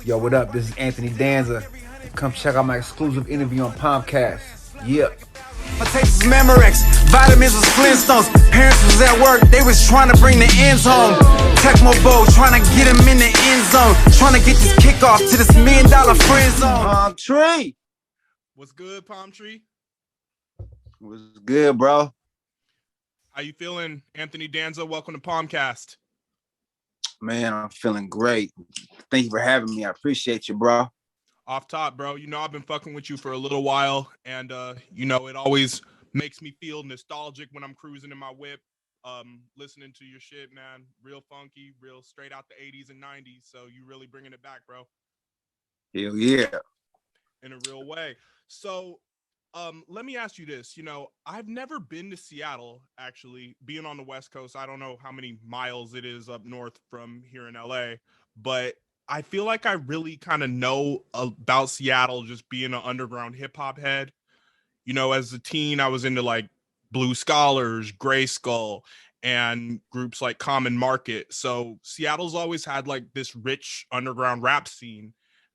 Yo, what up? This is Anthony Danza. Come check out my exclusive interview on PALMCAST. Yeah. My taste was Memorex, vitamins was Flintstones. Parents was at work, they was trying to bring the ends home. Tecmo Bowl, trying to get him in the end zone. Trying to get this kickoff to this $1 million friend zone. Palm Tree. What's good, Palm Tree? What's good, bro? How you feeling, Anthony Danza? Welcome to PALMCAST. Man, I'm feeling great. Thank you for having me. I appreciate you, bro. Off top, bro. You know, I've been fucking with you for a little while, and you know, it always makes me feel nostalgic when I'm cruising in my whip, listening to your shit, man. Real funky, real straight out the 80s and 90s. So you really bringing it back, bro. Hell yeah. In a real way. So let me ask you this. You know, I've never been to Seattle, actually. Being on the West Coast, I don't know how many miles it is up north from here in LA, but I feel like I really kind of know about Seattle just being an underground hip hop head. You know, as a teen, I was into like Blue Scholars, Gray Skull, and groups like Common Market. So Seattle's always had like this rich underground rap scene.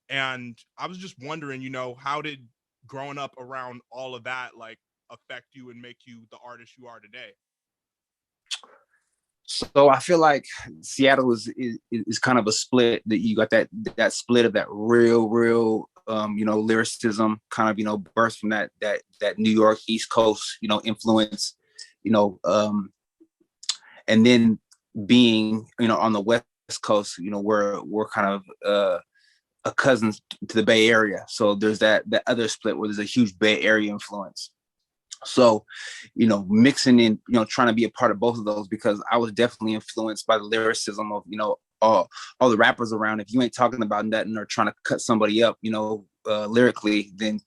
And I was just wondering, you know, how did growing up around all of that like affect you and make you the artist you are today? So I feel like Seattle is kind of a split. That you got that split of that real lyricism, kind of, burst from that New York East Coast, influence, and then being, on the West Coast, we're kind of a cousin to the Bay Area. So there's that other split where there's a huge Bay Area influence. So, mixing in, trying to be a part of both of those, because I was definitely influenced by the lyricism of, all the rappers around. If you ain't talking about nothing or trying to cut somebody up, lyrically, then,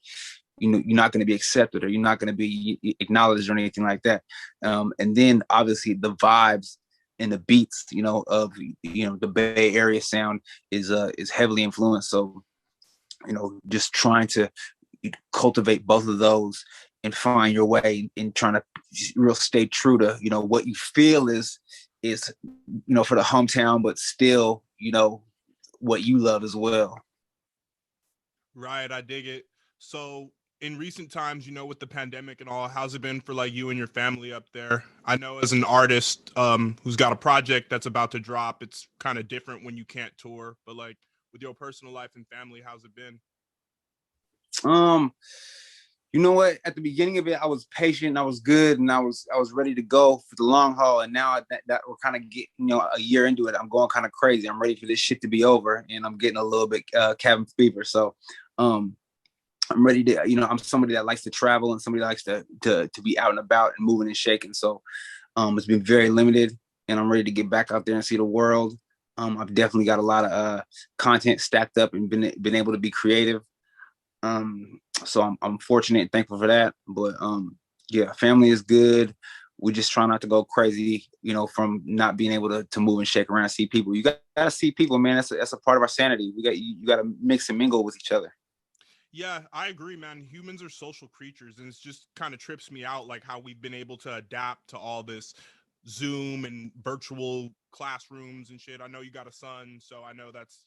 you're not going to be accepted, or you're not going to be acknowledged or anything like that. And then obviously the vibes and the beats, of, the Bay Area sound is heavily influenced. So, just trying to cultivate both of those and find your way in trying to real stay true to, what you feel is, for the hometown, but still, what you love as well. Right. I dig it. So in recent times, with the pandemic and all, how's it been for like you and your family up there? I know as an artist who's got a project that's about to drop, it's kind of different when you can't tour, but like with your personal life and family, how's it been? You know what? At the beginning of it, I was patient, I was good, and I was ready to go for the long haul. And now that we're kind of getting, a year into it, I'm going kind of crazy. I'm ready for this shit to be over, and I'm getting a little bit cabin fever. So, I'm ready to, I'm somebody that likes to travel and somebody that likes to be out and about and moving and shaking. So, it's been very limited, and I'm ready to get back out there and see the world. I've definitely got a lot of content stacked up and been able to be creative. So I'm fortunate and thankful for that. But yeah, family is good. We just try not to go crazy, from not being able to move and shake around and see people. You gotta see people, man. That's a part of our sanity. You gotta mix and mingle with each other. Yeah, I agree, man. Humans are social creatures, and it's just kind of trips me out like how we've been able to adapt to all this Zoom and virtual classrooms and shit. I know you got a son, so I know that's,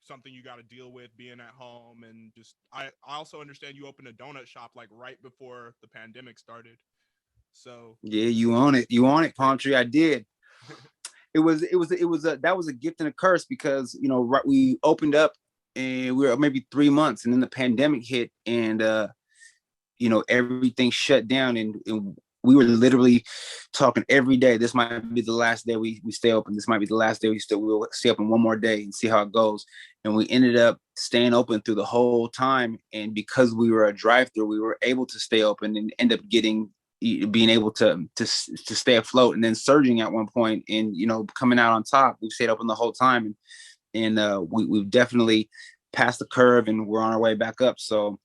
something you got to deal with being at home. And just I also understand you opened a donut shop like right before the pandemic started. So Yeah, you own it, Palm Tree. I did. That was a gift and a curse, because right, we opened up and we were maybe 3 months, and then the pandemic hit, and everything shut down, and we were literally talking every day. This might be the last day we stay open. This might be the last day we'll stay open one more day and see how it goes. And we ended up staying open through the whole time. And because we were a drive-through, we were able to stay open and end up being able to stay afloat, and then surging at one point, and coming out on top. We stayed open the whole time, and we've definitely passed the curve, and we're on our way back up. So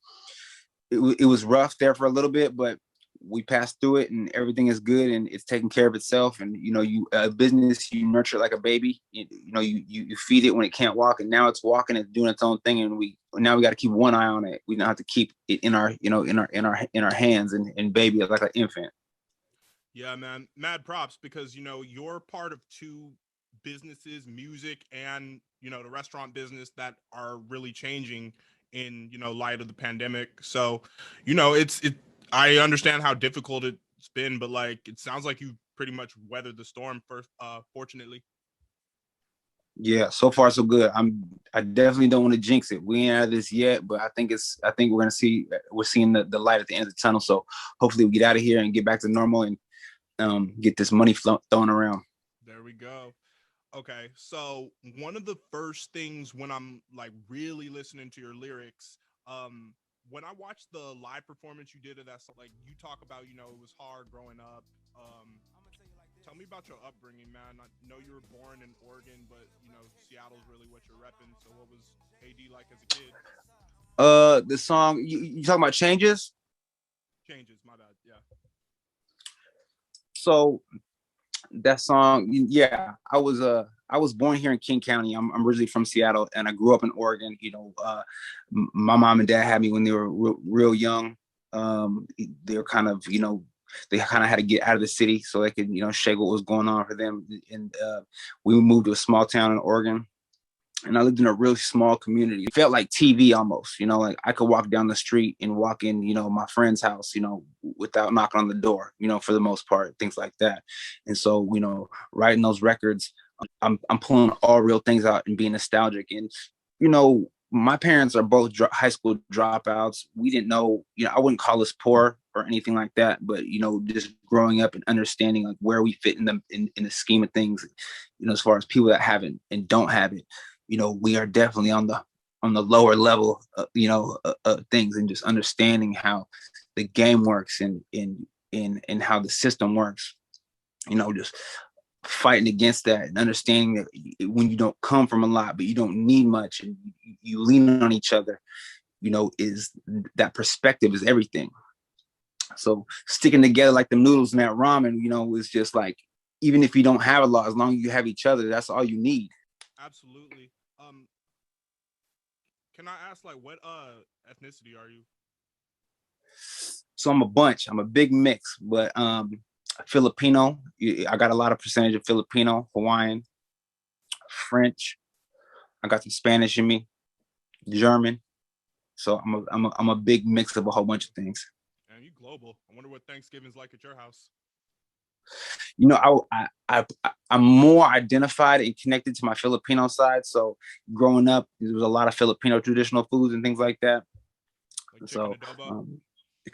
it was rough there for a little bit, but we passed through it, and everything is good, and it's taking care of itself. And you a business, you nurture it like a baby. You feed it when it can't walk, and now it's walking and doing its own thing. And we got to keep one eye on it. We don't have to keep it in our hands and baby it like an infant. yeah, man, mad props, because you're part of two businesses, music and the restaurant business that are really changing in, light of the pandemic. So, I understand how difficult it's been, but like, it sounds like you pretty much weathered the storm first, fortunately. Yeah, so far so good. I definitely don't want to jinx it. We ain't out of this yet, but I think we're seeing the light at the end of the tunnel. So hopefully we get out of here and get back to normal and get this money thrown around. There we go. Okay, so one of the first things when I'm like really listening to your lyrics, when I watched the live performance you did of that song, like you talk about, it was hard growing up. Tell me about your upbringing, man. I know you were born in Oregon, but Seattle's really what you're repping. So what was AD like as a kid? The song you talking about Changes? Changes, my bad. Yeah. So that song, yeah, I was born here in King County. I'm originally from Seattle, and I grew up in Oregon. My mom and dad had me when they were real young. They were kind of, they kind of had to get out of the city so they could, shake what was going on for them. And we moved to a small town in Oregon, and I lived in a really small community. It felt like TV almost, like I could walk down the street and walk in, my friend's house, without knocking on the door, for the most part, things like that. And so, writing those records, I'm pulling all real things out and being nostalgic. And, my parents are both high school dropouts. We didn't know, I wouldn't call us poor or anything like that, but, just growing up and understanding like where we fit in the scheme of things, as far as people that have it and don't have it, we are definitely on the lower level, things, and just understanding how the game works and how the system works, just fighting against that and understanding that when you don't come from a lot, but you don't need much and you lean on each other, is that perspective is everything. So sticking together like the noodles and that ramen, is just like, even if you don't have a lot, as long as you have each other, that's all you need. Absolutely. Can I ask, like, what ethnicity are you? So I'm a bunch. I'm a big mix, but Filipino. I got a lot of percentage of Filipino, Hawaiian, French. I got some Spanish in me, German. So I'm a big mix of a whole bunch of things. And you global. I wonder what Thanksgiving's like at your house. I'm more identified and connected to my Filipino side. So growing up, there was a lot of Filipino traditional foods and things like that. Like so adobo?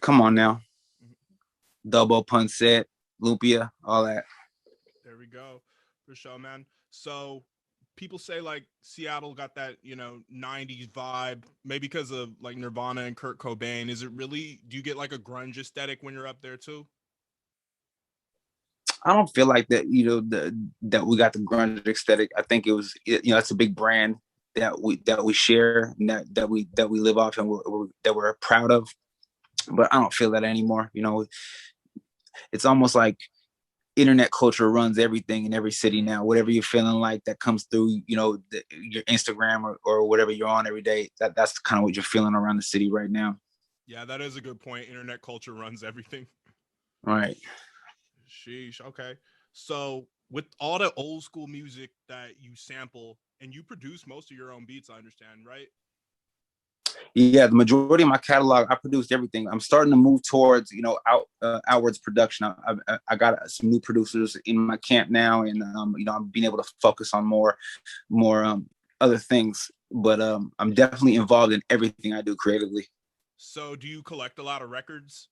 Come on now. Double, pancit, lumpia, all that. There we go. For sure, man. So people say like Seattle got that, 90s vibe, maybe because of like Nirvana and Kurt Cobain. Is it really, do you get like a grunge aesthetic when you're up there too? I don't feel like that, that we got the grunge aesthetic. I think it was, it's a big brand that we share and that we live off and that we're proud of. But I don't feel that anymore. It's almost like internet culture runs everything in every city now. Whatever you're feeling like that comes through, your Instagram or whatever you're on every day. That's kind of what you're feeling around the city right now. Yeah, that is a good point. Internet culture runs everything. Right. Sheesh. Okay. So with all the old school music that you sample and you produce most of your own beats, I understand, right? Yeah, the majority of my catalog, I produced everything. I'm starting to move towards, outwards production. I got some new producers in my camp now, and I'm being able to focus on more other things. But I'm definitely involved in everything I do creatively. So, do you collect a lot of records?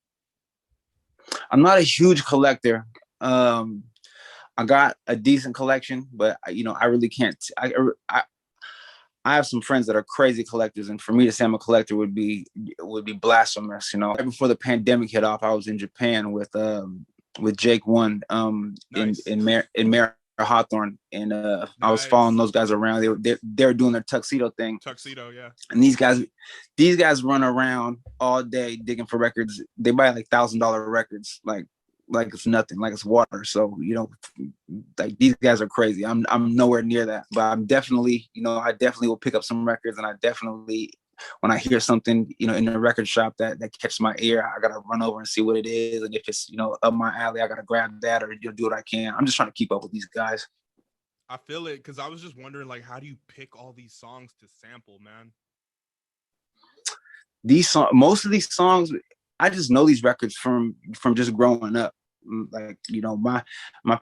I'm not a huge collector. I got a decent collection, but I really can't. I have some friends that are crazy collectors, and for me to say I'm a collector would be blasphemous. Right before the pandemic hit off, I was in Japan with Jake One Nice. in Mare Hawthorne, and nice. I was following those guys around. They were doing their tuxedo thing. Tuxedo, yeah. And these guys run around all day digging for records. They buy like $1,000 records, like it's nothing, like it's water. So, like these guys are crazy. I'm nowhere near that, but I'm definitely, I definitely will pick up some records, and I definitely, when I hear something, in the record shop that catches my ear, I gotta run over and see what it is. And if it's, up my alley, I gotta grab that or do what I can. I'm just trying to keep up with these guys. I feel it, because I was just wondering, like, how do you pick all these songs to sample, man? Most of these songs, I just know these records from just growing up. Like, you know, my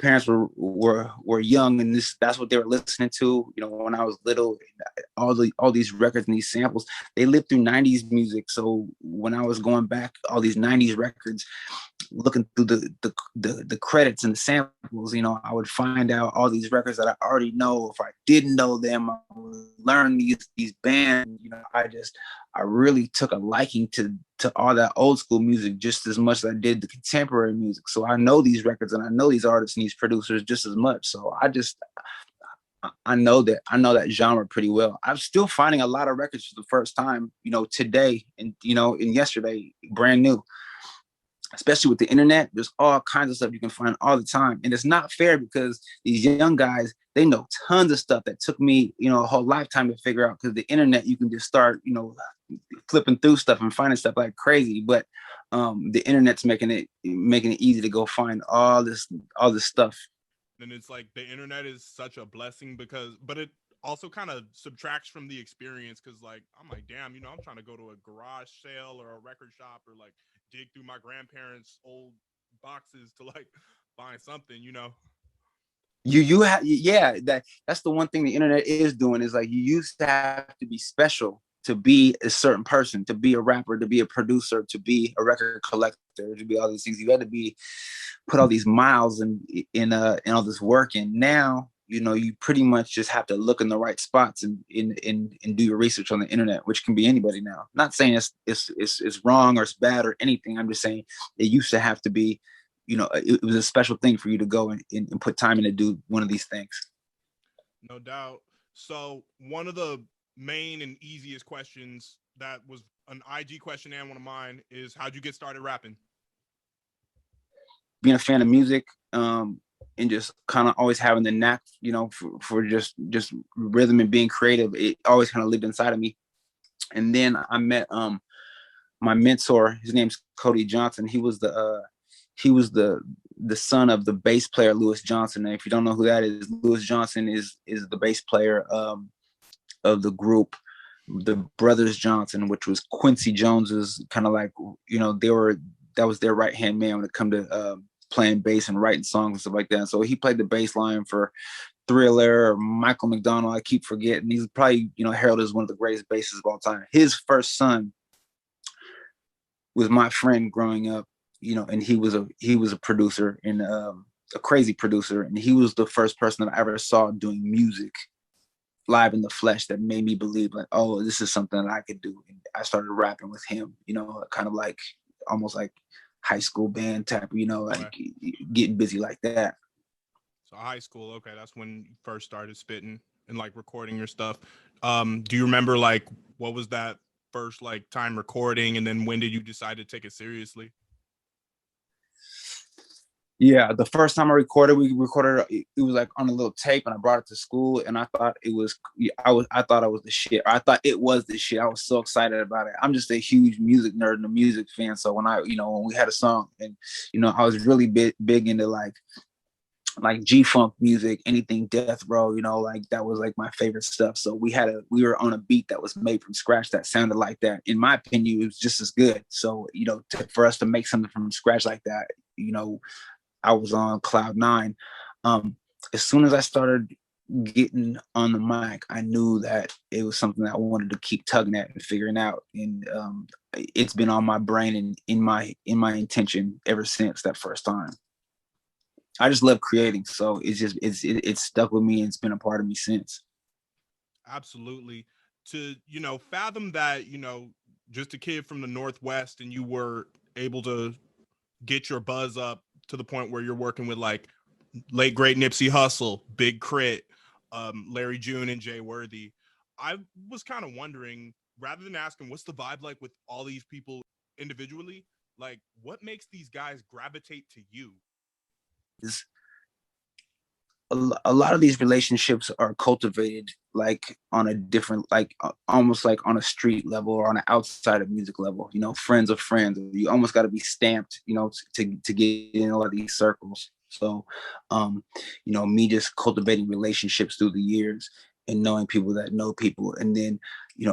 parents were young, and that's what they were listening to, you know, when I was little. All these records and these samples, they lived through 90s music. So when I was going back all these 90s records, looking through the credits and the samples, you know, I would find out all these records that I already know. If I didn't know them, I would learn these bands. You know, I really took a liking to all that old school music just as much as I did the contemporary music. So I know these records and I know these artists and these producers just as much. So I know that genre pretty well. I'm still finding a lot of records for the first time, you know, today and, you know, and yesterday, brand new. Especially with the internet, there's all kinds of stuff you can find all the time. And it's not fair because these young guys, they know tons of stuff that took me, you know, a whole lifetime to figure out, because the internet, you can just start, you know, flipping through stuff and finding stuff like crazy. But the internet's making it easy to go find all this stuff. And it's like the internet is such a blessing but it also kind of subtracts from the experience, because like I'm like, damn, you know, I'm trying to go to a garage sale or a record shop or like dig through my grandparents' old boxes to like find something, you know. Yeah, that's the one thing the internet is doing, is like, you used to have to be special to be a certain person, to be a rapper, to be a producer, to be a record collector, to be all these things. You had to put all these miles in all this work. And now, you know, you pretty much just have to look in the right spots and do your research on the internet, which can be anybody now. Not saying it's wrong or it's bad or anything. I'm just saying it used to have to be, you know, it was a special thing for you to go and put time in to do one of these things. No doubt. So one of the main and easiest questions that was an IG question and one of mine is, how'd you get started rapping? Being a fan of music, and just kind of always having the knack, you know, for just rhythm and being creative. It always kind of lived inside of me. And then I met my mentor. His name's Cody Johnson. He was the son of the bass player Lewis Johnson. And if you don't know who that is, Lewis Johnson is the bass player of the group the Brothers Johnson, which was Quincy Jones's kind of like, you know, that was their right hand man when it come to playing bass and writing songs and stuff like that. So he played the bass line for Thriller or Michael McDonald. I keep forgetting. He's probably, you know, heralded as one of the greatest bassists of all time. His first son was my friend growing up, you know, and he was a producer and a crazy producer. And he was the first person that I ever saw doing music live in the flesh that made me believe like, oh, this is something that I could do. And I started rapping with him, you know, kind of like almost like high school band type, you know, like getting busy like that. So high school, okay, that's when you first started spitting and like recording your stuff. Do you remember like what was that first like time recording, and then when did you decide to take it seriously? Yeah, the first time we recorded it was like on a little tape, and I brought it to school, and I thought I thought I was the shit. Or I thought it was the shit. I was so excited about it. I'm just a huge music nerd and a music fan. So when we had a song, and you know, I was really big into like G-funk music, anything Death Row, you know, like that was like my favorite stuff. So we were on a beat that was made from scratch that sounded like that. In my opinion, it was just as good. So, you know, for us to make something from scratch like that, you know, I was on cloud nine. As soon as I started getting on the mic, I knew that it was something that I wanted to keep tugging at and figuring out. And it's been on my brain and in my intention ever since that first time. I just love creating, so it's stuck with me and it's been a part of me since. Absolutely. To, you know, fathom that, you know, just a kid from the Northwest, and you were able to get your buzz up to the point where you're working with like late great Nipsey Hussle, Big K.R.I.T, Larry June, and Jay Worhty. I was kind of wondering, rather than asking what's the vibe like with all these people individually, like what makes these guys gravitate to you? Is a lot of these relationships are cultivated like on a different, like almost like on a street level or on an outside of music level, you know, friends of friends. You almost got to be stamped, you know, to get in a lot of these circles. So, me just cultivating relationships through the years and knowing people that know people. And then,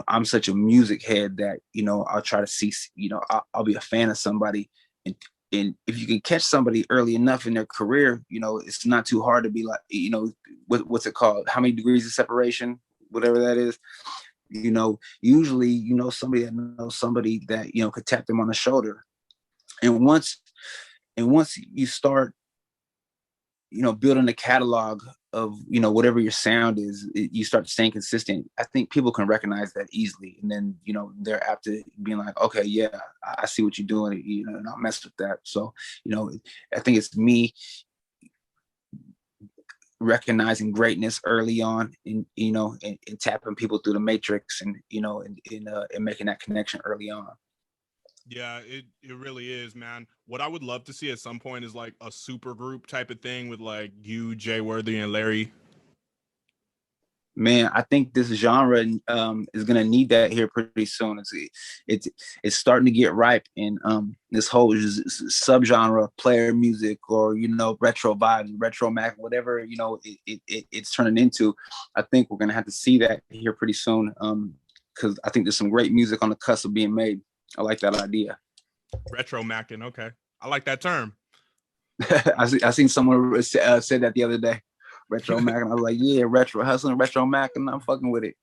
I'm such a music head that, I'll try to see, I'll be a fan of somebody. And if you can catch somebody early enough in their career, it's not too hard to be like, what's it called? How many degrees of separation, whatever that is. Usually, somebody that knows somebody that, could tap them on the shoulder. And once you start, building a catalog of, whatever your sound is, you start staying consistent. I think people can recognize that easily. And then, they're apt to being like, okay, yeah, I see what you're doing, and I'll mess with that. So, I think it's me recognizing greatness early on and, and tapping people through the matrix and, and making that connection early on. Yeah, it really is, man. What I would love to see at some point is like a super group type of thing with like you, Jay Worthy, and Larry. Man, I think this genre is gonna need that here pretty soon. It's starting to get ripe, and this whole subgenre, player music, or retro vibes, retro mac, whatever it's turning into. I think we're gonna have to see that here pretty soon. Because I think there's some great music on the cusp of being made. I like that idea. Retro macking, okay. I like that term. I seen someone said that the other day. Retro Mac, and I was like, yeah, retro hustling, retro Mac, and I'm fucking with it.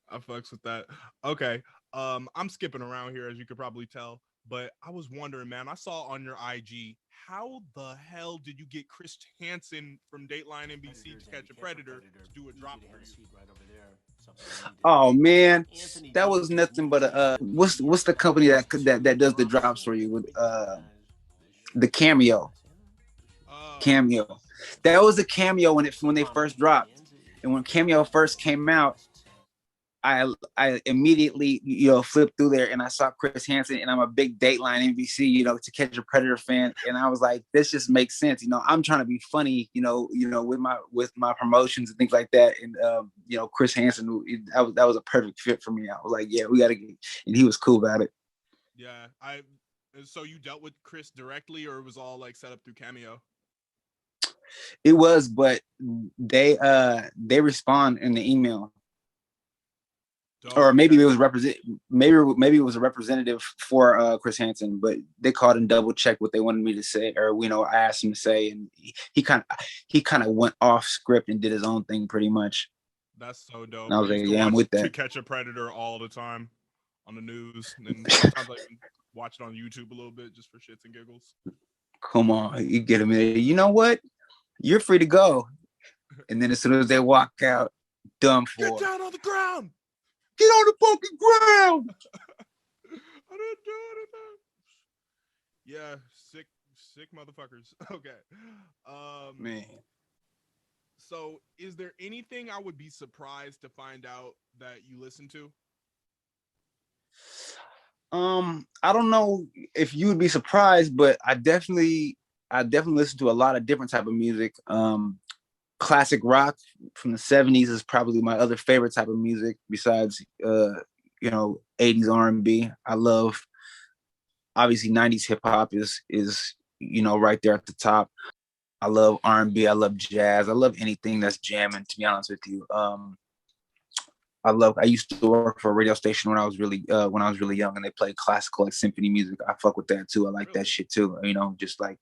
I fucks with that. Okay. I'm skipping around here, as you could probably tell, but I was wondering, man, I saw on your IG, how the hell did you get Chris Hansen from Dateline NBC to Catch a Predator to do a drop for you? Oh man, that was nothing but what's the company that does the drops for you with the Cameo. Cameo. That was a Cameo when they first dropped. And when Cameo first came out, I immediately flipped through there and I saw Chris Hansen, and I'm a big Dateline NBC To Catch a Predator fan, and I was like, this just makes sense. I'm trying to be funny, with my promotions and things like that, and Chris Hansen, that was a perfect fit for me. I was like, yeah, we got to get, and he was cool about it. Yeah, so you dealt with Chris directly, or it was all like set up through Cameo? It was, but they respond in the email. Or maybe it was maybe it was a representative for Chris Hansen, but they called and double checked what they wanted me to say, or I asked him to say, and he kind of went off script and did his own thing pretty much. That's so dope. And I was like, yeah, I'm with that. To Catch a Predator all the time on the news, and sometimes I even watch it on YouTube a little bit just for shits and giggles. Come on, you get him in. You know what? You're free to go. And then as soon as they walk out, done for. Get down on the ground. Get on the fucking ground. I didn't do anything. Yeah, sick motherfuckers. Okay. Man. So is there anything I would be surprised to find out that you listen to? I don't know if you would be surprised, but I definitely listen to a lot of different type of music. Classic rock from the 70s is probably my other favorite type of music besides 80s R&B. I love, obviously 90s hip hop is right there at the top. I love R&B, I love jazz, I love anything that's jamming, to be honest with you. I used to work for a radio station when I was really young, and they played classical and symphony music. I fuck with that too. I like that shit too. Just like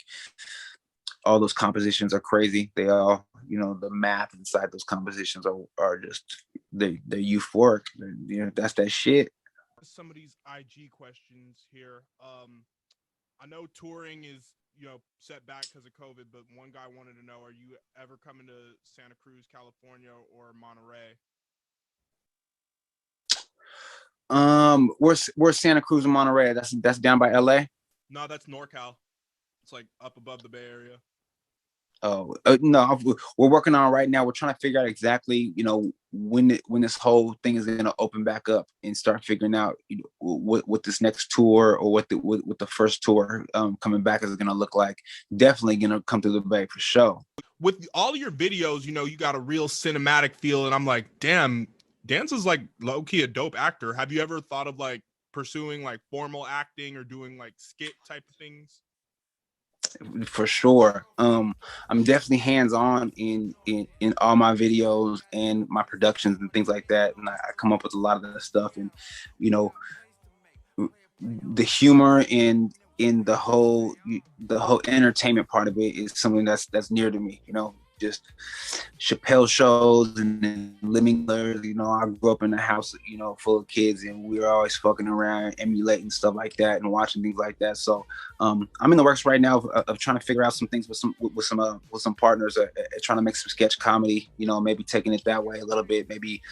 all those compositions are crazy. They all, the math inside those compositions are just they're euphoric. That's that shit. Some of these IG questions here. I know touring is set back because of COVID, but one guy wanted to know: are you ever coming to Santa Cruz, California, or Monterey? Where's Santa Cruz and Monterey? That's down by LA. No, that's NorCal. It's like up above the Bay Area. Oh no, we're working on it right now. We're trying to figure out exactly, when this whole thing is going to open back up, and start figuring out what this next tour, or what the first tour coming back is going to look like. Definitely going to come through the Bay for sure. With all your videos, you got a real cinematic feel, and I'm like, damn, Danza's like low key a dope actor. Have you ever thought of like pursuing like formal acting or doing like skit type of things? For sure. I'm definitely hands on in all my videos and my productions and things like that. And I come up with a lot of that stuff. And you know, the humor and in the whole entertainment part of it is something that's near to me. You know, just Chappelle shows and then living there. You know, I grew up in a house, you know, full of kids, and we were always fucking around, emulating stuff like that, and watching things like that. So, I'm in the works right now of trying to figure out some things with some partners, trying to make some sketch comedy. You know, maybe taking it that way a little bit, maybe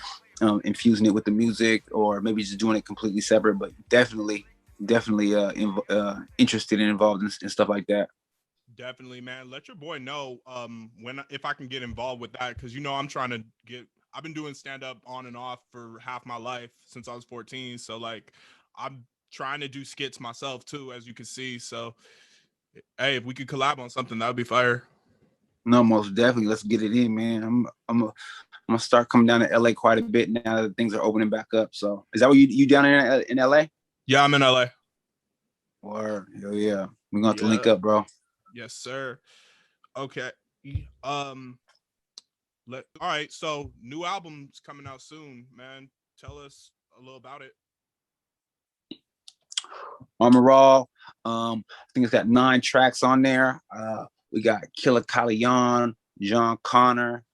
infusing it with the music, or maybe just doing it completely separate. But definitely interested and involved in stuff like that. Definitely, man. Let your boy know when if I can get involved with that, because you know I'm trying to get. I've been doing stand up on and off for half my life since I was 14. So like, I'm trying to do skits myself too, as you can see. So hey, if we could collab on something, that would be fire. No, most definitely. Let's get it in, man. I'm gonna start coming down to LA quite a bit now that things are opening back up. So is that what you down in LA? Yeah, I'm in LA. Or yeah, we're gonna have to link Yeah. up, bro. Yes, sir. Okay. Um. All right. So new album's coming out soon, man. Tell us a little about it. Armorall. I think it's got 9 tracks on there. We got Killer Calion, John Connor,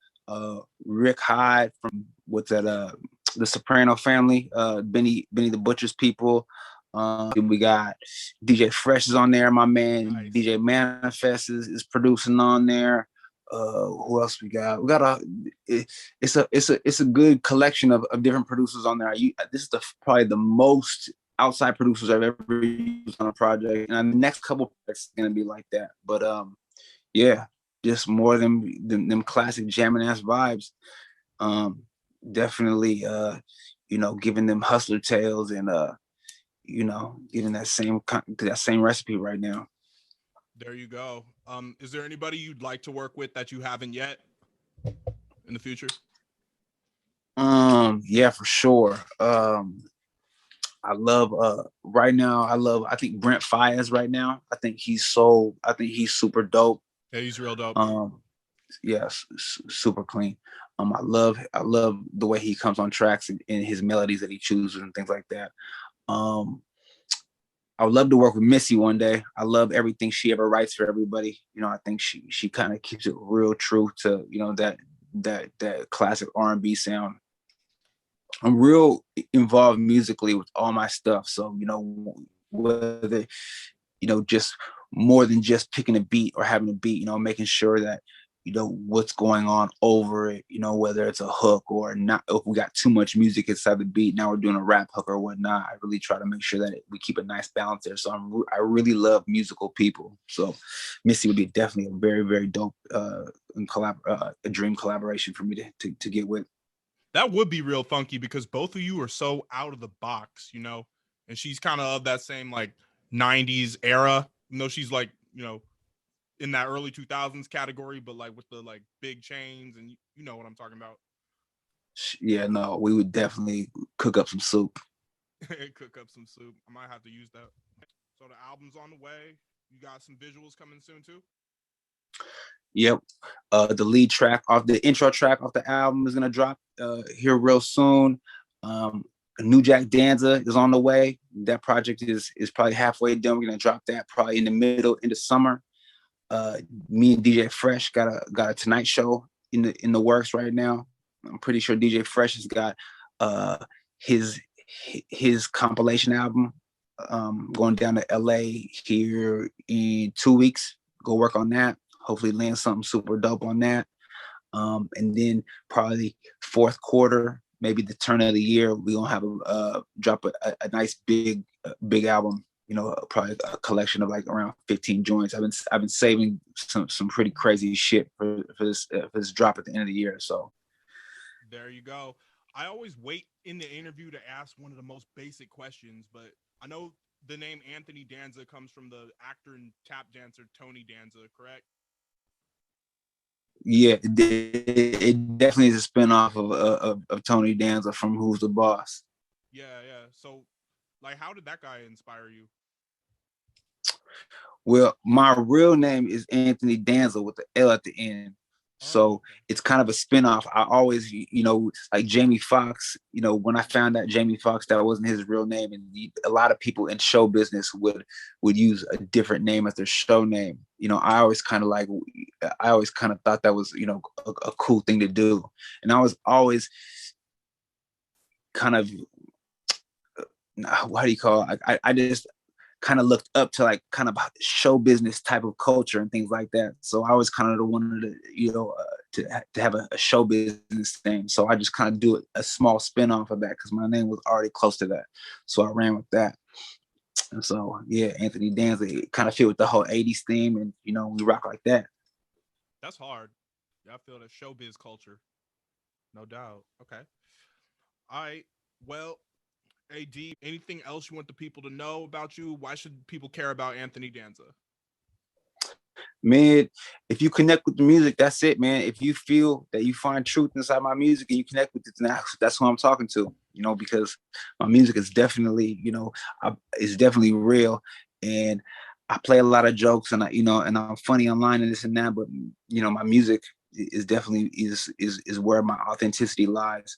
Rick Hyde from what's that? The Soprano family, Benny the Butcher's people. We got DJ Fresh is on there, my man. Nice. DJ Manifest is producing on there. Who else we got? We got it's a good collection of different producers on there. This is probably the most outside producers I've ever used on a project, and the next couple projects are gonna be like that. But yeah, just more them classic jamming ass vibes. Definitely, you know, giving them hustler tales and you know, getting that same recipe right now. There you go. Is there anybody you'd like to work with that you haven't yet in the future? Yeah, for sure. I love right now. I think Brent Fayez right now. I think he's super dope. Yeah, he's real dope. Yes, super clean. I love the way he comes on tracks and his melodies that he chooses and things like that. I would love to work with Missy one day. I love everything she ever writes for everybody. You know, I think she kind of keeps it real true to, you know, that classic R&B sound. I'm real involved musically with all my stuff. So, you know, whether, you know, just more than just picking a beat or having a beat, you know, making sure that, you know, what's going on over it, you know, whether it's a hook or not, if we got too much music inside the beat, now we're doing a rap hook or whatnot. I really try to make sure that we keep a nice balance there. So I really love musical people. So Missy would be definitely a very, very dope a dream collaboration for me to get with. That would be real funky because both of you are so out of the box, you know, and she's kind of that same like 90s era. You know, she's like, you know, in that early 2000s category, but like with the like big chains and you know what I'm talking about. Yeah, no, we would definitely cook up some soup. Cook up some soup. I might have to use that. So the album's on the way. You got some visuals coming soon too? Yep. The lead track off the intro track off the album is gonna drop here real soon. New Jack Danza is on the way. That project is probably halfway done. We're gonna drop that probably in the summer. Me and DJ Fresh got a Tonight Show in the works right now. I'm pretty sure DJ Fresh has got his compilation album going down to LA here in 2 weeks. Go work on that. Hopefully land something super dope on that. And then probably fourth quarter, maybe the turn of the year, we're gonna have drop a nice big album. You know, probably a collection of like around 15 joints. I've been saving some pretty crazy shit for this drop at the end of the year. So there you go. I always wait in the interview to ask one of the most basic questions, but I know the name Anthony Danza comes from the actor and tap dancer Tony Danza, correct? Yeah, it definitely is a spinoff of Tony Danza from Who's the Boss. Yeah. So, like, how did that guy inspire you? Well, my real name is Anthony Danza with the L at the end. Oh, So okay. it's kind of a spinoff. I always, like Jamie Foxx, when I found out Jamie Foxx, that wasn't his real name. And a lot of people in show business would use a different name as their show name. I always kind of thought that was, a cool thing to do. And I was always kind of, what do you call it? I just kind of looked up to like kind of show business type of culture and things like that. So I was kind of wanted to, to have a show business thing. So I just kind of do a small spin off of that because my name was already close to that. So I ran with that. And so, yeah, Anthony Danza kind of fit with the whole 80s theme and, we rock like that. That's hard. Yeah, I feel that showbiz culture. No doubt. Okay. All right. Well, AD, anything else you want the people to know about you? Why should people care about Anthony Danza? Man, if you connect with the music, that's it, man. If you feel that you find truth inside my music and you connect with it, that's who I'm talking to, because my music is definitely, is definitely real. And I play a lot of jokes and and I'm funny online and this and that, but my music is definitely is where my authenticity lies.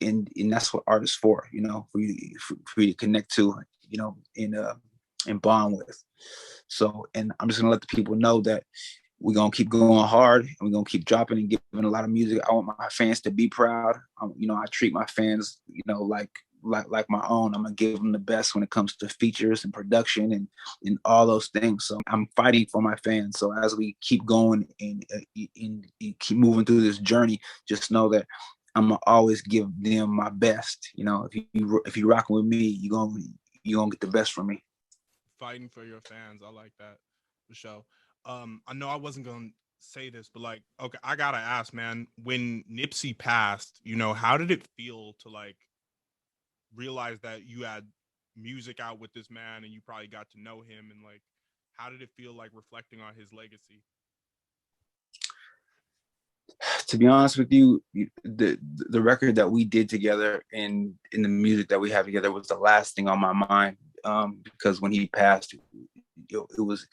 And that's what art is for, for you to connect to, and bond with. So, and I'm just gonna let the people know that we're gonna keep going hard and we're gonna keep dropping and giving a lot of music. I want my fans to be proud. I treat my fans, like my own. I'm gonna give them the best when it comes to features and production and all those things. So I'm fighting for my fans. So as we keep going and keep moving through this journey, just know that I'm gonna always give them my best. If you rocking with me, you gonna get the best from me. Fighting for your fans. I like that for sure. I know I wasn't gonna say this, but like, okay, I gotta ask, man. When Nipsey passed, how did it feel to like realize that you had music out with this man and you probably got to know him, and like, how did it feel like reflecting on his legacy? To be honest with you, the record that we did together and in the music that we have together was the last thing on my mind. Because when he passed, it was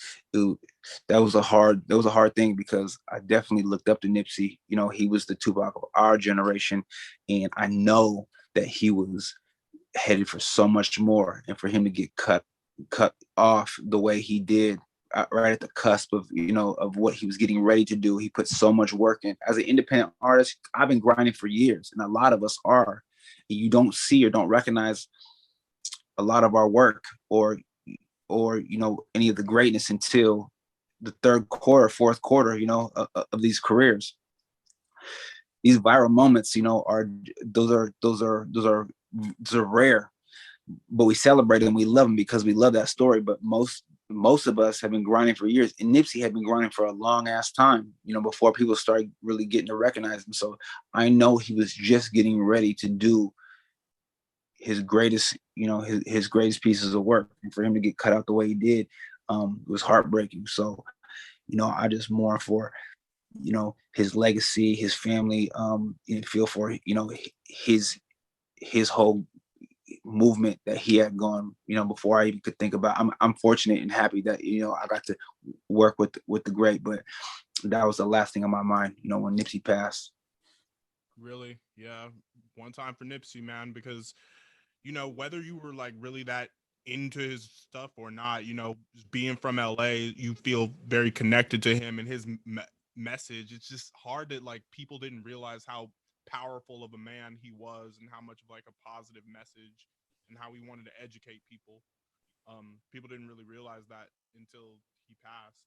that was a hard thing because I definitely looked up to Nipsey. He was the Tupac of our generation, and I know that he was headed for so much more, and for him to get cut off the way he did, right at the cusp of of what he was getting ready to do. He put so much work in. As an independent artist, I've been grinding for years, and a lot of us are. You don't see or don't recognize a lot of our work or any of the greatness until the third quarter, fourth quarter, of these careers. These viral moments, are those are rare, but we celebrate them. We love them because we love that story. But most of us have been grinding for years, and Nipsey had been grinding for a long ass time, before people started really getting to recognize him. So I know he was just getting ready to do his greatest, his greatest pieces of work, and for him to get cut out the way he did, was heartbreaking. So, I just mourn for, his legacy, his family, and feel for, his whole movement that he had gone, before I even could think about. I'm fortunate and happy that I got to work with the great, but that was the last thing on my mind, when Nipsey passed. Really? Yeah. One time for Nipsey, man, because whether you were like really that into his stuff or not, just being from LA, you feel very connected to him and his message. It's just hard that like people didn't realize how powerful of a man he was and how much of like a positive message and how he wanted to educate people. People didn't really realize that until he passed.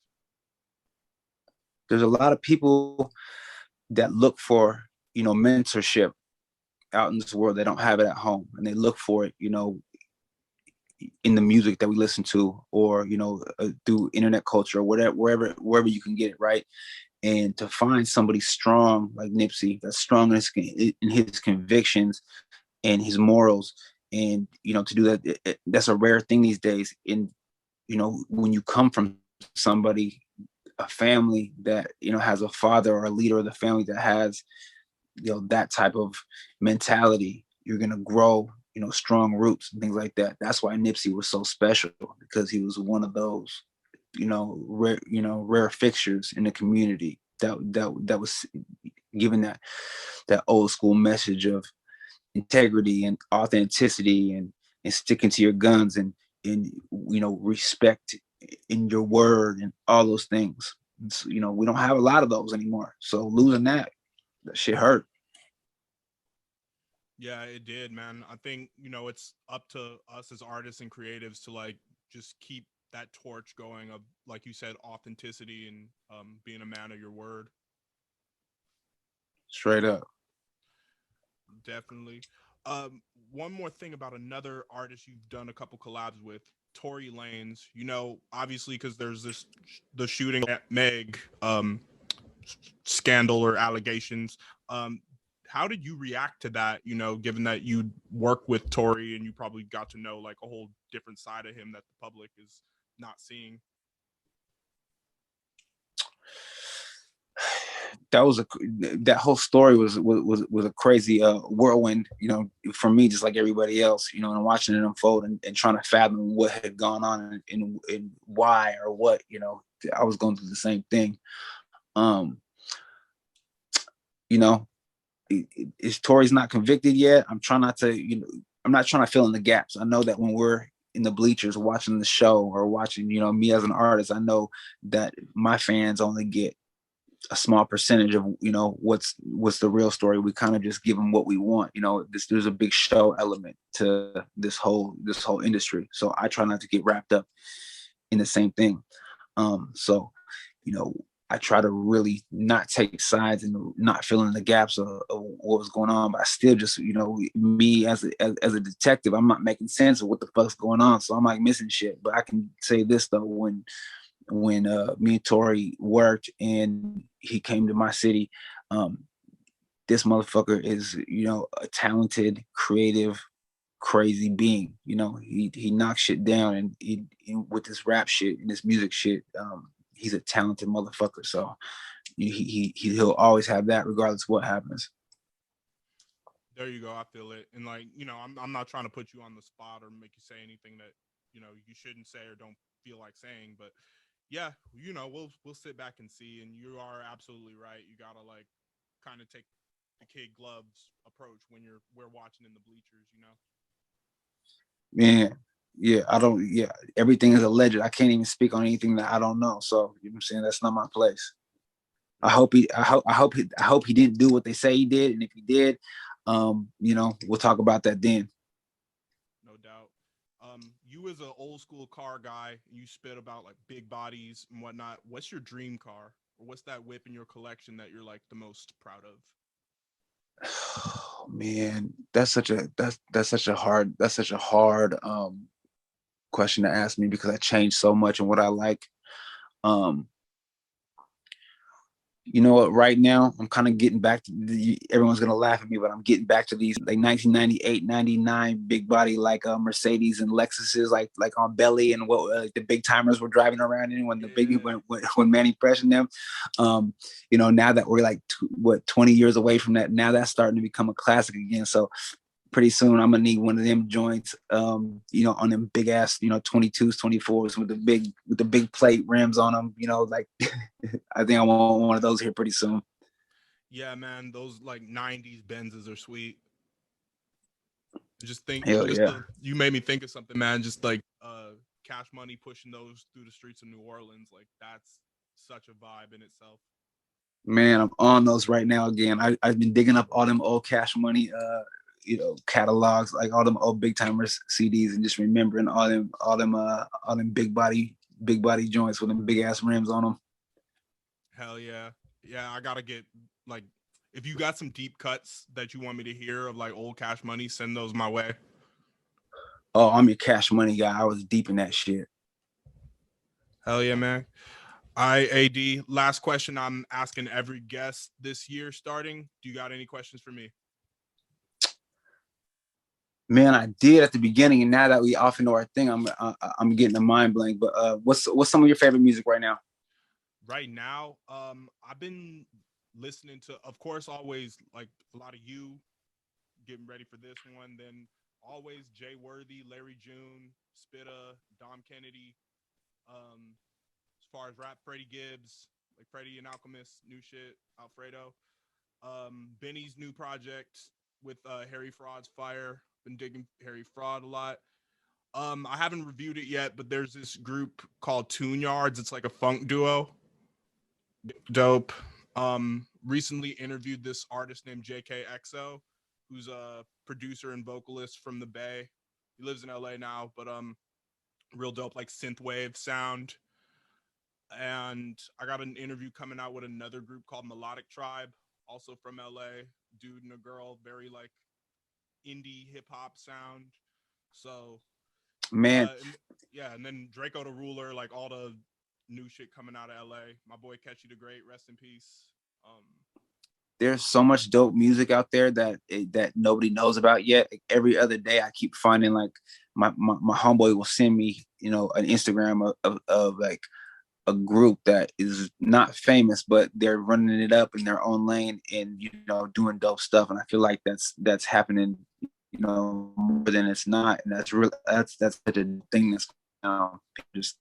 There's a lot of people that look for, mentorship out in this world. They don't have it at home, and they look for it, in the music that we listen to, or through internet culture, or whatever, wherever you can get it, right? And to find somebody strong like Nipsey, that's strong in his convictions and his morals, and to do that, that's a rare thing these days. And when you come from somebody, a family that has a father or a leader of the family that has that type of mentality, you're going to grow strong roots and things like that. That's why Nipsey was so special, because he was one of those, rare fixtures in the community that was given that old school message of integrity and authenticity and sticking to your guns and respect in your word and all those things. So, we don't have a lot of those anymore. So losing that shit hurt. Yeah, it did, man. I think, it's up to us as artists and creatives to like just keep that torch going of, like you said, authenticity and being a man of your word. Straight up. Definitely. One more thing about another artist you've done a couple collabs with, Tory Lanez. Obviously, because there's the shooting at Meg scandal or allegations. How did you react to that? Given that you work with Tory and you probably got to know like a whole different side of him that the public is not seeing. That whole story was a crazy whirlwind, for me, just like everybody else, and watching it unfold and trying to fathom what had gone on and why or what, I was going through the same thing. Is Tory's not convicted yet. I'm trying not to, I'm not trying to fill in the gaps. I know that when we're in the bleachers watching the show or watching, me as an artist, I know that my fans only get a small percentage of what's the real story. We kind of just give them what we want. There's a big show element to this whole industry, so I try not to get wrapped up in the same thing. So I try to really not take sides and not fill in the gaps of what was going on, but I still just me as a detective, I'm not making sense of what the fuck's going on, so I'm like missing shit. But I can say this though, when me and Tory worked and he came to my city, this motherfucker is, a talented, creative, crazy being. He knocks shit down, and he with this rap shit and this music shit, he's a talented motherfucker. So he'll always have that regardless of what happens. There you go. I feel it. And like, I'm not trying to put you on the spot or make you say anything that, you shouldn't say or don't feel like saying, but yeah, we'll sit back and see. And you are absolutely right. You gotta like kind of take the kid gloves approach when we're watching in the bleachers. Man, yeah, everything is alleged. I can't even speak on anything that I don't know. So you know what I'm saying, that's not my place. I hope he didn't do what they say he did, and if he did, we'll talk about that then. No doubt. You as an old school car guy, you spit about like big bodies and whatnot. What's your dream car, or what's that whip in your collection that you're like the most proud of? Oh, man, that's such a hard question to ask me, because I changed so much in what I like. You know what? Right now, I'm kind of getting back to everyone's going to laugh at me, but I'm getting back to these like 1998, 99 big body, like Mercedes and Lexuses, like on belly, and what the big timers were driving around in when when Manny pressured them. Now that we're like 20 years away from that, now that's starting to become a classic again. So pretty soon I'm gonna need one of them joints, on them big ass, 22s, 24s with the big plate rims on them, like I think I want one of those here pretty soon. Yeah, man, those like 90s Benzes are sweet. Hell yeah. You made me think of something, man. Just like Cash Money pushing those through the streets of New Orleans, like that's such a vibe in itself. Man, I'm on those right now again. I've been digging up all them old Cash Money catalogs, like all them old big timers CDs, and just remembering all them big body joints with them big ass rims on them. Hell yeah. Yeah, I gotta get like, if you got some deep cuts that you want me to hear of like old Cash Money, send those my way. Oh, I'm your Cash Money guy. I was deep in that shit. Hell yeah, man. AD, last question I'm asking every guest this year starting. Do you got any questions for me? Man, I did at the beginning, and now that we often know our thing, I'm getting a mind blank. But what's some of your favorite music right now? Right now, I've been listening to, of course, always like a lot of you, getting ready for this one. Then always Jay Worthy, Larry June, Spitta, Dom Kennedy. As far as rap, Freddie Gibbs, like Freddie and Alchemist, new shit, Alfredo. Benny's new project with Harry Fraud's Fire. Been digging Harry Fraud a lot. I haven't reviewed it yet, but there's this group called Tune Yards. It's like a funk duo. Dope. Recently interviewed this artist named JKXO, who's a producer and vocalist from the Bay. He lives in LA now, but real dope, like synthwave sound. And I got an interview coming out with another group called Melodic Tribe, also from LA. Dude and a girl, very like indie hip hop sound. So Man, yeah, and then Draco the Ruler, like all the new shit coming out of LA. My boy Catchy the Great, rest in peace. there's so much dope music out there that nobody knows about yet. Like, every other day I keep finding like my homeboy will send me, an Instagram of like a group that is not famous, but they're running it up in their own lane and doing dope stuff. And I feel like that's happening, more than it's not. And that's real. That's such a thing that's just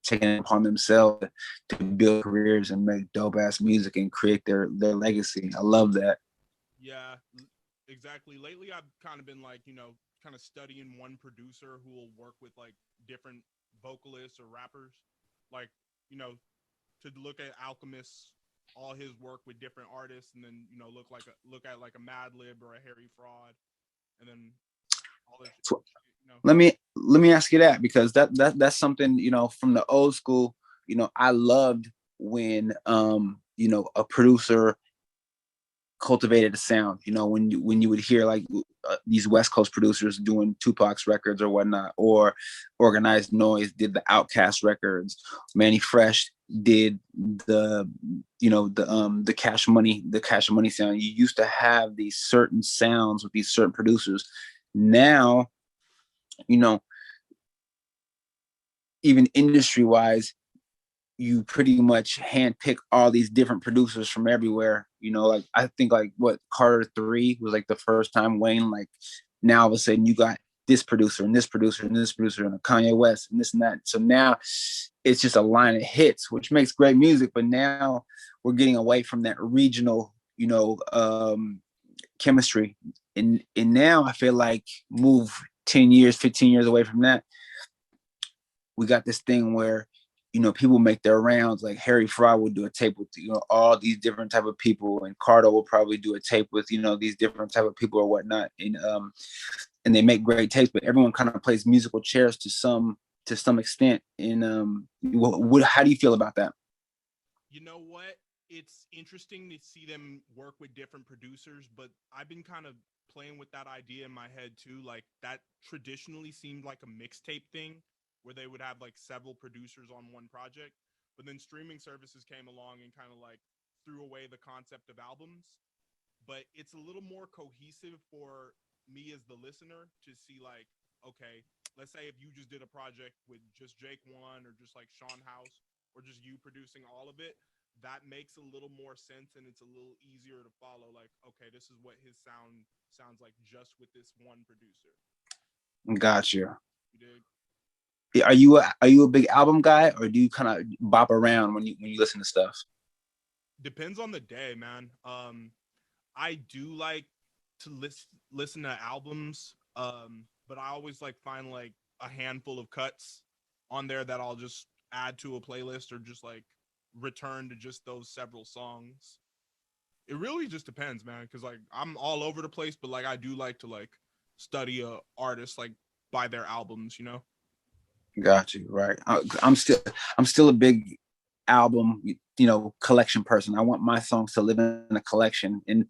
taking it upon themselves to build careers and make dope ass music and create their legacy. I love that. Yeah, exactly. Lately, I've kind of been like, kind of studying one producer who will work with like different vocalists or rappers. Like, to look at Alchemist, all his work with different artists, and then look at like a Madlib or a Harry Fraud, and then all this. Let me ask you that, because that's something, from the old school. I loved when a producer cultivated a sound. When you would hear like these West Coast producers doing Tupac's records or whatnot, or Organized Noise did the Outkast records, Manny Fresh did the Cash Money sound. You used to have these certain sounds with these certain producers. Now, even industry wise, you pretty much handpick all these different producers from everywhere. Like I think like what Carter 3 was like the first time Wayne, like now all of a sudden you got this producer and this producer and this producer and a Kanye West and this and that. So now it's just a line of hits, which makes great music. But now we're getting away from that regional, chemistry. And now I feel like move 10 years, 15 years away from that, we got this thing where people make their rounds. Like Harry Fraud will do a tape with all these different type of people, and Carter will probably do a tape with these different type of people or whatnot, and they make great tapes. But everyone kind of plays musical chairs to some extent. And how do you feel about that? You know what? It's interesting to see them work with different producers, but I've been kind of playing with that idea in my head too. Like that traditionally seemed like a mixtape thing, where they would have like several producers on one project, but then streaming services came along and kind of like threw away the concept of albums. But it's a little more cohesive for me as the listener to see like, okay, let's say if you just did a project with just Jake One or just like Sean House or just you producing all of it, that makes a little more sense and it's a little easier to follow. Like, okay, this is what his sounds like just with this one producer. Gotcha. You dig? Are you a big album guy, or do you kind of bop around when you listen to stuff? Depends on the day, man. I do like to listen to albums, but I always like find like a handful of cuts on there that I'll just add to a playlist or just like return to just those several songs. It really just depends, man, because like I'm all over the place, but like I do like to like study a artist like by their albums, Got you. Right. I'm still a big album, collection person. I want my songs to live in a collection, and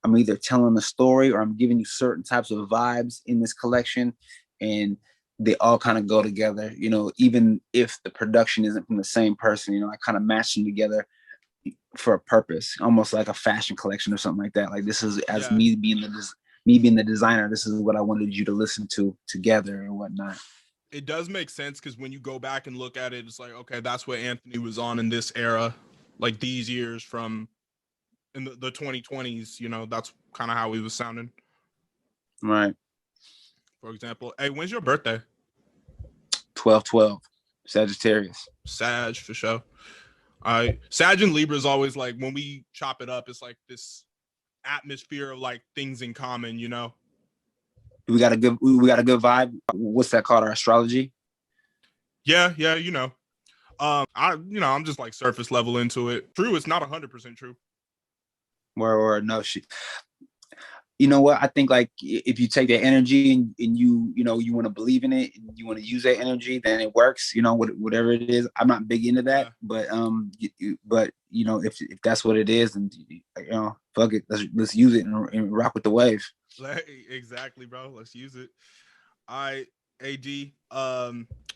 I'm either telling a story or I'm giving you certain types of vibes in this collection, and they all kind of go together. Even if the production isn't from the same person, I kind of match them together for a purpose, almost like a fashion collection or something like that. Like this is as me being the designer. This is what I wanted you to listen to together and whatnot. It does make sense because when you go back and look at it, it's like, okay, that's what Anthony was on in this era, like these years from in the 2020s, that's kind of how he was sounding. Right. for example. Hey, when's your birthday? 12/12, Sagittarius. Sag, for sure. Sag and Libra is always like, when we chop it up, it's like this atmosphere of like things in common, you know? We got a good vibe. What's that called? Our astrology? Yeah, you know. I'm just like surface level into it. True, it's not 100% true. Or no shit. You know what? I think like if you take that energy and you want to believe in it and you want to use that energy, then it works. You know, whatever it is. I'm not big into that, but if that's what it is, and fuck it, let's use it and rock with the wave. Exactly, bro. Let's use it. All right, AD.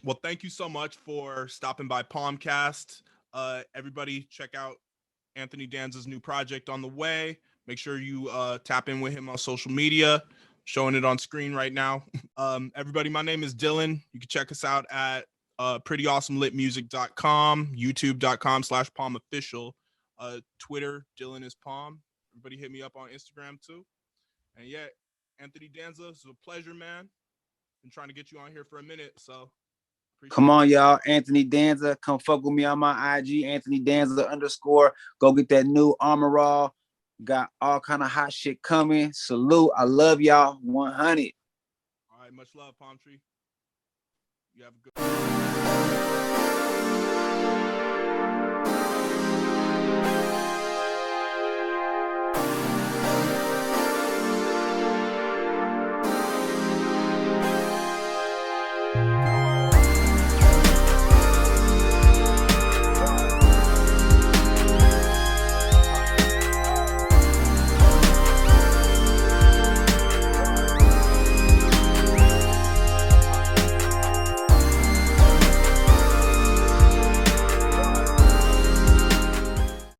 Well, thank you so much for stopping by PALMCAST. Everybody, check out Anthony Danza's new project on the way. Make sure you tap in with him on social media, showing it on screen right now. Everybody, my name is Dylan. You can check us out at prettyawesomelitmusic.com, youtube.com/PalmOfficial, Twitter, Dylan is Palm. Everybody hit me up on Instagram too. And yeah, Anthony Danza, it's a pleasure, man. Been trying to get you on here for a minute, so come on, y'all. Anthony Danza, come fuck with me on my IG, Anthony Danza _ Go get that new Armorall. Got all kind of hot shit coming. Salute. I love y'all. 100. All right, much love, Palm Tree. You have a good